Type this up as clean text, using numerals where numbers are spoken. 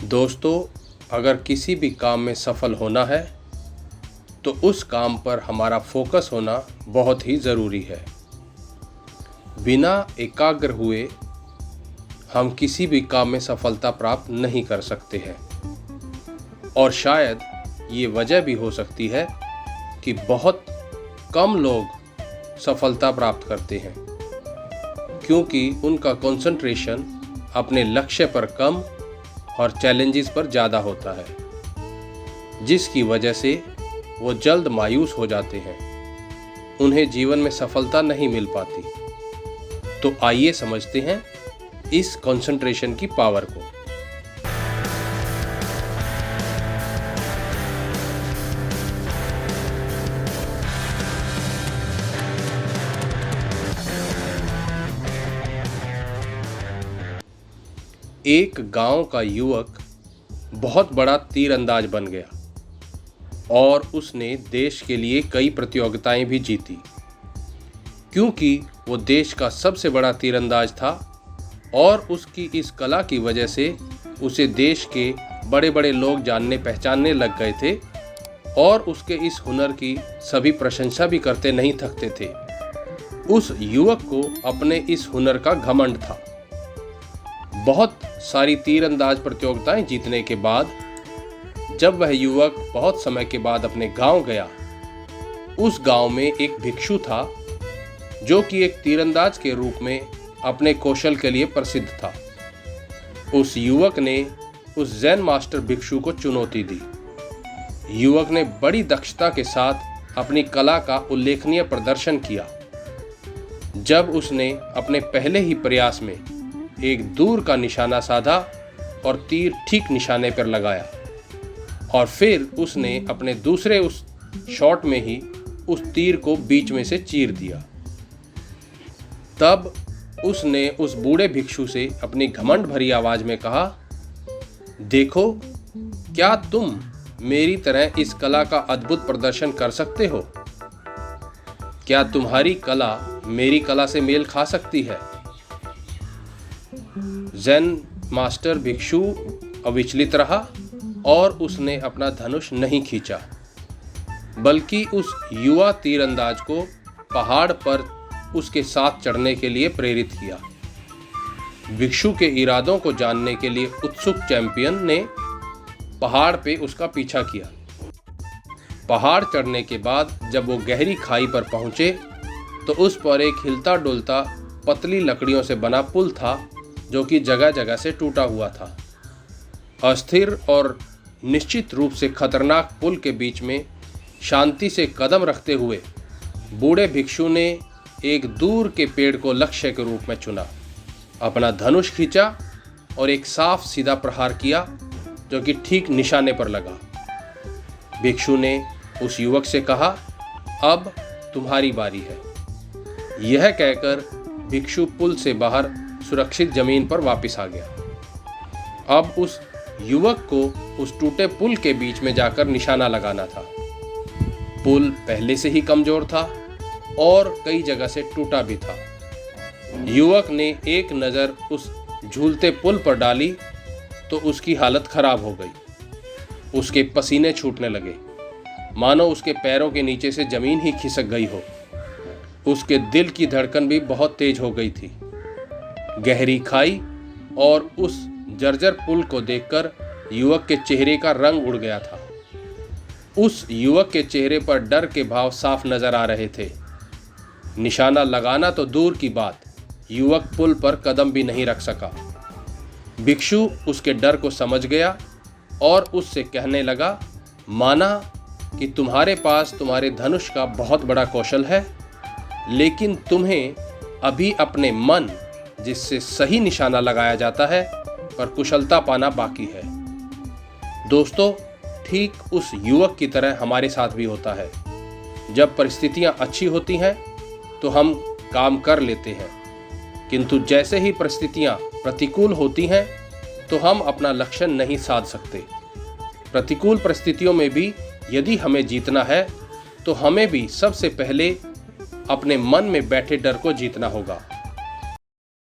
दोस्तों, अगर किसी भी काम में सफल होना है तो उस काम पर हमारा फोकस होना बहुत ही ज़रूरी है। बिना एकाग्र हुए हम किसी भी काम में सफलता प्राप्त नहीं कर सकते हैं और शायद ये वजह भी हो सकती है कि बहुत कम लोग सफलता प्राप्त करते हैं क्योंकि उनका कंसंट्रेशन अपने लक्ष्य पर कम और चैलेंजेस पर ज़्यादा होता है, जिसकी वजह से वो जल्द मायूस हो जाते हैं, उन्हें जीवन में सफलता नहीं मिल पाती। तो आइए समझते हैं इस कंसंट्रेशन की पावर को। एक गांव का युवक बहुत बड़ा तीरंदाज बन गया और उसने देश के लिए कई प्रतियोगिताएं भी जीती। क्योंकि वो देश का सबसे बड़ा तीरंदाज था और उसकी इस कला की वजह से उसे देश के बड़े बड़े लोग जानने पहचानने लग गए थे और उसके इस हुनर की सभी प्रशंसा भी करते नहीं थकते थे। उस युवक को अपने इस हुनर का घमंड था। बहुत सारी तीरंदाज प्रतियोगिताएं जीतने के बाद जब वह युवक बहुत समय के बाद अपने गांव गया, उस गांव में एक भिक्षु था जो कि एक तीरंदाज के रूप में अपने कौशल के लिए प्रसिद्ध था। उस युवक ने उस जैन मास्टर भिक्षु को चुनौती दी। युवक ने बड़ी दक्षता के साथ अपनी कला का उल्लेखनीय प्रदर्शन किया। जब उसने अपने पहले ही प्रयास में एक दूर का निशाना साधा और तीर ठीक निशाने पर लगाया और फिर उसने अपने दूसरे उस शॉट में ही उस तीर को बीच में से चीर दिया। तब उसने उस बूढ़े भिक्षु से अपनी घमंड भरी आवाज में कहा, देखो, क्या तुम मेरी तरह इस कला का अद्भुत प्रदर्शन कर सकते हो? क्या तुम्हारी कला मेरी कला से मेल खा सकती है? जैन मास्टर भिक्षु अविचलित रहा और उसने अपना धनुष नहीं खींचा, बल्कि उस युवा तीरंदाज को पहाड़ पर उसके साथ चढ़ने के लिए प्रेरित किया। भिक्षु के इरादों को जानने के लिए उत्सुक चैंपियन ने पहाड़ पे उसका पीछा किया। पहाड़ चढ़ने के बाद जब वो गहरी खाई पर पहुंचे तो उस पर एक हिलता डुलता पतली लकड़ियों से बना पुल था जो कि जगह जगह से टूटा हुआ था। अस्थिर और निश्चित रूप से खतरनाक पुल के बीच में शांति से कदम रखते हुए बूढ़े भिक्षु ने एक दूर के पेड़ को लक्ष्य के रूप में चुना, अपना धनुष खींचा और एक साफ सीधा प्रहार किया जो कि ठीक निशाने पर लगा। भिक्षु ने उस युवक से कहा, अब तुम्हारी बारी है। यह कहकर भिक्षु पुल से बाहर सुरक्षित जमीन पर वापस आ गया। अब उस युवक को उस टूटे पुल के बीच में जाकर निशाना लगाना था। पुल पहले से ही कमजोर था और कई जगह से टूटा भी था। युवक ने एक नज़र उस झूलते पुल पर डाली तो उसकी हालत खराब हो गई। उसके पसीने छूटने लगे, मानो उसके पैरों के नीचे से जमीन ही खिसक गई हो। उसके दिल की धड़कन भी बहुत तेज हो गई थी। गहरी खाई और उस जर्जर पुल को देखकर युवक के चेहरे का रंग उड़ गया था। उस युवक के चेहरे पर डर के भाव साफ नजर आ रहे थे। निशाना लगाना तो दूर की बात, युवक पुल पर कदम भी नहीं रख सका। भिक्षु उसके डर को समझ गया और उससे कहने लगा, माना कि तुम्हारे पास तुम्हारे धनुष का बहुत बड़ा कौशल है, लेकिन तुम्हें अभी अपने मन, जिससे सही निशाना लगाया जाता है, पर कुशलता पाना बाकी है। दोस्तों, ठीक उस युवक की तरह हमारे साथ भी होता है। जब परिस्थितियां अच्छी होती हैं तो हम काम कर लेते हैं, किंतु जैसे ही परिस्थितियां प्रतिकूल होती हैं तो हम अपना लक्ष्य नहीं साध सकते। प्रतिकूल परिस्थितियों में भी यदि हमें जीतना है तो हमें भी सबसे पहले अपने मन में बैठे डर को जीतना होगा।